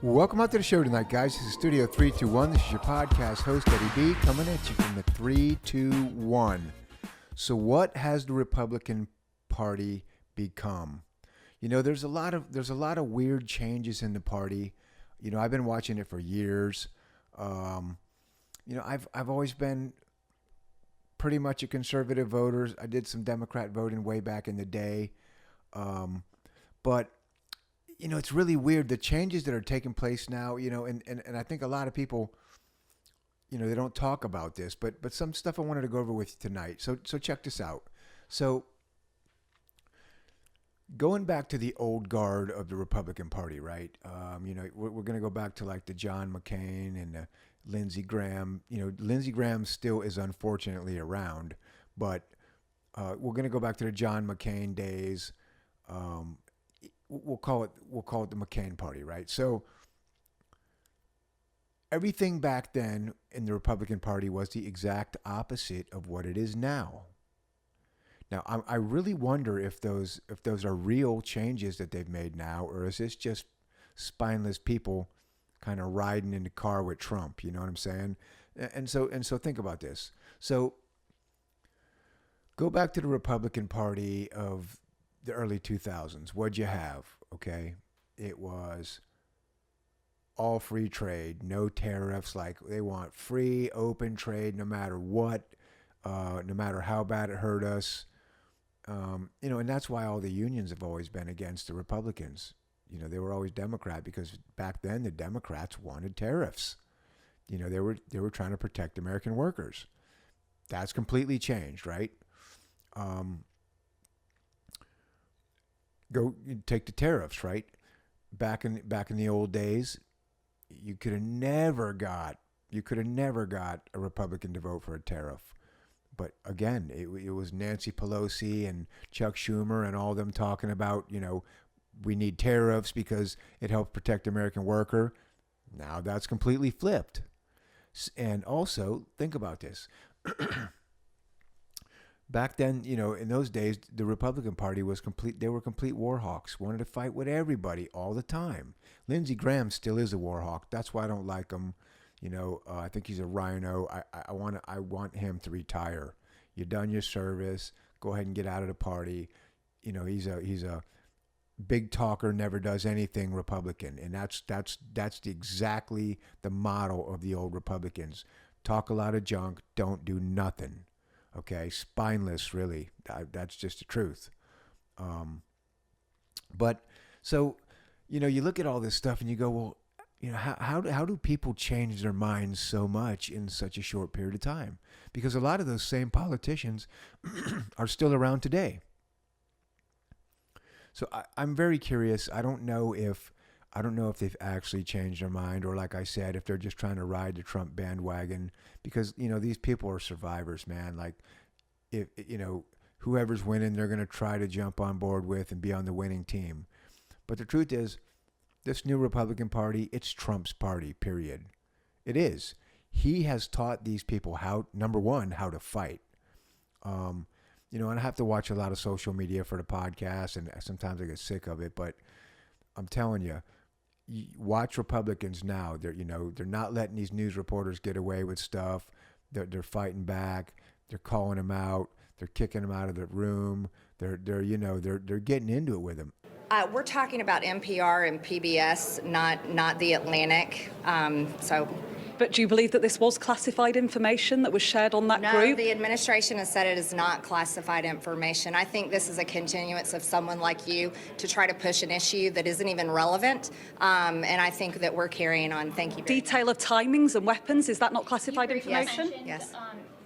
Welcome out to the show tonight, guys. This is Studio 321. This is your podcast host, Eddie B, coming at you from the 321. So what has the Republican Party become? You know, there's a lot of weird changes in the party. You know, I've been watching it for years. I've always been pretty much a conservative voter. I did some Democrat voting way back in the day. But you know, it's really weird, the changes that are taking place now, you know, and I think a lot of people, you know, they don't talk about this, but some stuff I wanted to go over with you tonight. So check this out. So going back to the old guard of the Republican Party, right? We're going to go back to like the John McCain and the Lindsey Graham. You know, Lindsey Graham still is unfortunately around, but we're going to go back to the John McCain days. We'll call it the McCain Party, right? So everything back then in the Republican Party was the exact opposite of what it is now. Now, I really wonder if those are real changes that they've made now, or is this just spineless people kind of riding in the car with Trump? You know what I'm saying? And so think about this. So go back to the Republican Party of the early 2000s. What'd you have? Okay, it was all free trade, no tariffs. Like, they want free, open trade, no matter what, no matter how bad it hurt us. And that's why all the unions have always been against the Republicans. You know, they were always Democrat because back then the Democrats wanted tariffs. You know, they were trying to protect American workers. That's completely changed, right? Go take the tariffs, right? Back in the old days, you could have never got a Republican to vote for a tariff. But again, it was Nancy Pelosi and Chuck Schumer and all of them talking about, you know, we need tariffs because it helps protect the American worker. Now that's completely flipped. And also, think about this. Back then, you know, in those days, the Republican Party was complete. They were complete war hawks, wanted to fight with everybody all the time. Lindsey Graham still is a war hawk. That's why I don't like him. You know, I think he's a rhino. I want him to retire. You've done your service. Go ahead and get out of the party. You know, he's a big talker, never does anything Republican, and that's exactly the model of the old Republicans. Talk a lot of junk, don't do nothing. Okay, spineless, really. That's just the truth. But so, you know, you look at all this stuff and you go, well, you know, how do people change their minds so much in such a short period of time? Because a lot of those same politicians are still around today. So I'm very curious. I don't know if they've actually changed their mind, or like I said, if they're just trying to ride the Trump bandwagon, because, you know, these people are survivors, man. Like, if, you know, whoever's winning, they're going to try to jump on board with and be on the winning team. But the truth is, this new Republican Party, it's Trump's party, period. It is. He has taught these people number one, how to fight. You know, and I have to watch a lot of social media for the podcast, and sometimes I get sick of it, but I'm telling you, watch Republicans now. They're not letting these news reporters get away with stuff. They're fighting back. They're calling them out. They're kicking them out of the room. They're getting into it with them. We're talking about NPR and PBS, not the Atlantic. But do you believe that this was classified information that was shared on that group? No, the administration has said it is not classified information. I think this is a continuance of someone like you to try to push an issue that isn't even relevant, and I think that we're carrying on. Thank you. Detail of timings and weapons, is that not classified information? Yes.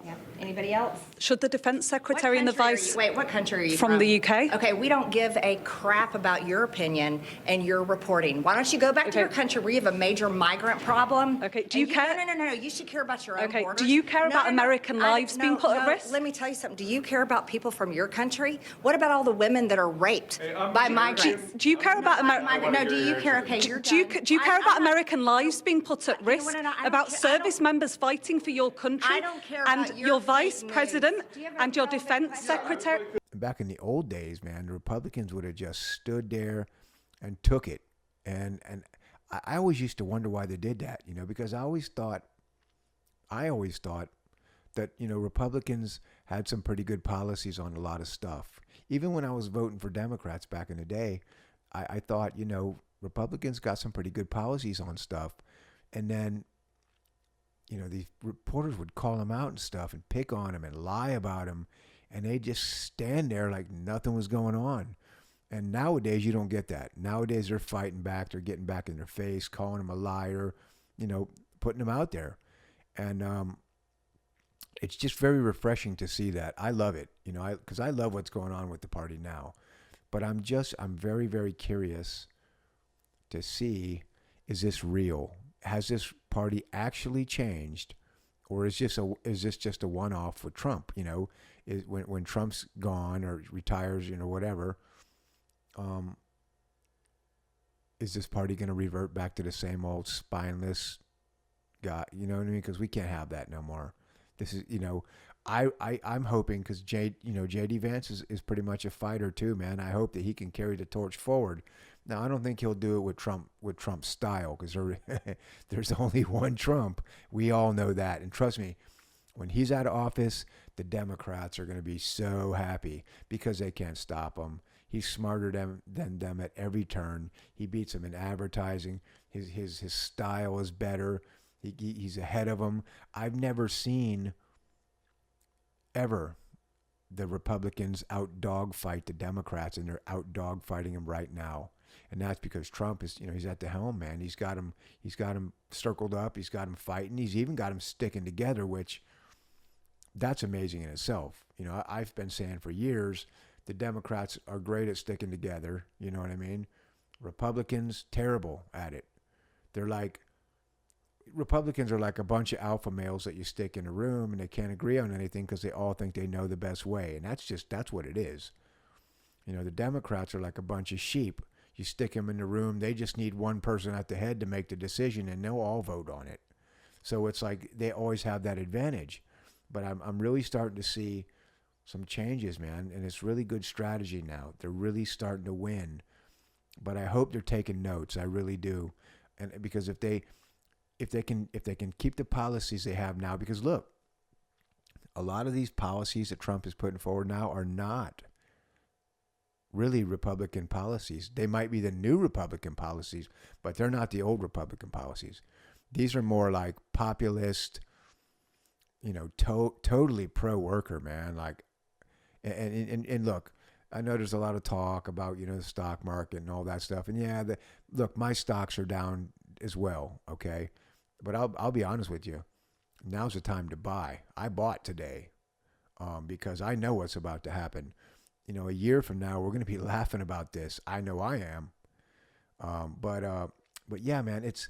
Yeah. Anybody else? Should the Defence Secretary and the Vice... Wait, what country are you from? From the UK. Okay, we don't give a crap about your opinion and your reporting. Why don't you go back to your country where you have a major migrant problem? Okay, do you care? No. You should care about your own borders. Do you care about American lives being put at risk? Let me tell you something. Do you care about people from your country? What about all the women that are raped by migrants? Do you care about American... No, do you care? Okay, you're done. Do you care about American lives being put at risk? About service members fighting for your country? I don't care about your Vice President and your Defense Secretary. Back in the old days, man, the Republicans would have just stood there and took it. And I always used to wonder why they did that, because I always thought that, Republicans had some pretty good policies on a lot of stuff. Even when I was voting for Democrats back in the day, I thought, Republicans got some pretty good policies on stuff. And then, these reporters would call them out and stuff and pick on them and lie about them. And they just stand there like nothing was going on. And nowadays, you don't get that. Nowadays, they're fighting back. They're getting back in their face, calling him a liar, putting him out there. And it's just very refreshing to see that. I love it, because I love what's going on with the party now. But I'm very, very curious to see, is this real? Has this party actually changed? Or is this just a one-off with Trump? Is when Trump's gone or retires, whatever, is this party going to revert back to the same old spineless guy? You know what I mean? Because we can't have that no more. This is, I'm hoping, because J.D. Vance is pretty much a fighter too, man. I hope that he can carry the torch forward. Now, I don't think he'll do it with Trump's style, because there's only one Trump. We all know that. And trust me, when he's out of office, the Democrats are going to be so happy because they can't stop him. He's smarter than them at every turn. He beats them in advertising. His style is better. He's ahead of them. I've never seen ever the Republicans out dogfight the Democrats, and they're out dogfighting them right now. And that's because Trump is, he's at the helm, man. He's got him circled up. He's got him fighting. He's even got him sticking together, which that's amazing in itself. I've been saying for years, the Democrats are great at sticking together. You know what I mean? Republicans, terrible at it. Republicans are like a bunch of alpha males that you stick in a room and they can't agree on anything because they all think they know the best way. And that's what it is. The Democrats are like a bunch of sheep. You stick them in the room, they just need one person at the head to make the decision, and they'll all vote on it. So it's like they always have that advantage. But I'm really starting to see some changes, man, and it's really good strategy now. They're really starting to win. But I hope they're taking notes. I really do. And because if they can keep the policies they have now, because look, a lot of these policies that Trump is putting forward now are not really Republican policies. They might be the new Republican policies, but they're not the old Republican policies. These are more like populist, totally pro-worker, man. Like, and look, I know there's a lot of talk about, the stock market and all that stuff. And yeah, look, my stocks are down as well. Okay. But I'll be honest with you. Now's the time to buy. I bought today because I know what's about to happen. A year from now, we're going to be laughing about this. I know I am. But yeah, man, it's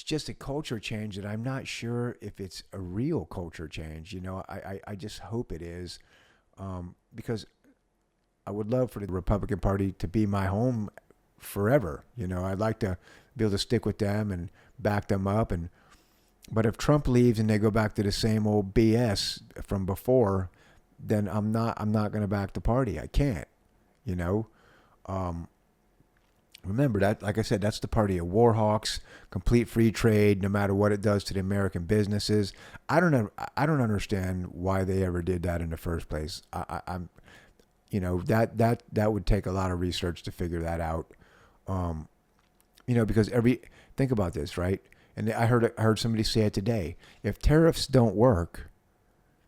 just a culture change that I'm not sure if it's a real culture change. I just hope it is, because I would love for the Republican Party to be my home forever. I'd like to be able to stick with them and back them up. But if Trump leaves and they go back to the same old BS from before, then I'm not going to back the party. I can't, remember that, like I said, that's the party of war hawks, complete free trade, no matter what it does to the American businesses. I don't understand why they ever did that in the first place. I'm that would take a lot of research to figure that out. Because think about this, right? And I heard somebody say it today. If tariffs don't work,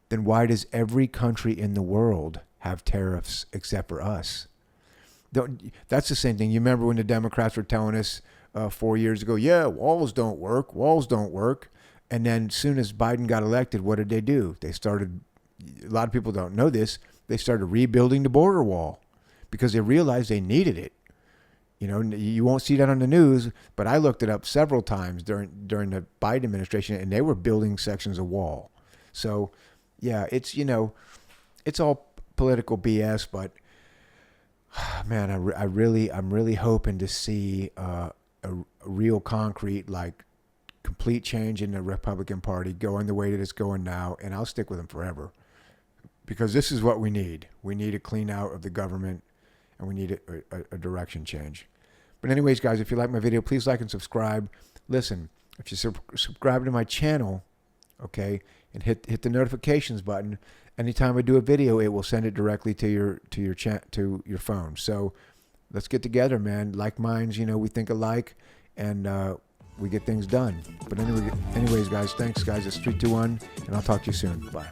then why does every country in the world have tariffs except for us? That's the same thing. You remember when the Democrats were telling us 4 years ago, yeah, walls don't work. And then as soon as Biden got elected, what did they do? They started, a lot of people don't know this, they started rebuilding the border wall because they realized they needed it. You won't see that on the news, but I looked it up several times during the Biden administration, and they were building sections of wall. So, yeah, it's all political BS, but man, I'm really hoping to see a real concrete, like, complete change in the Republican Party going the way that it's going now, and I'll stick with them forever because this is what we need. We need a clean out of the government, and we need a direction change. But anyways, guys, if you like my video, please like and subscribe. Listen, if you subscribe to my channel, okay, and hit the notifications button, anytime I do a video, it will send it directly to your phone. So let's get together, man. Like minds, we think alike, and we get things done. But anyways, guys, thanks, guys. It's 321, and I'll talk to you soon. Bye.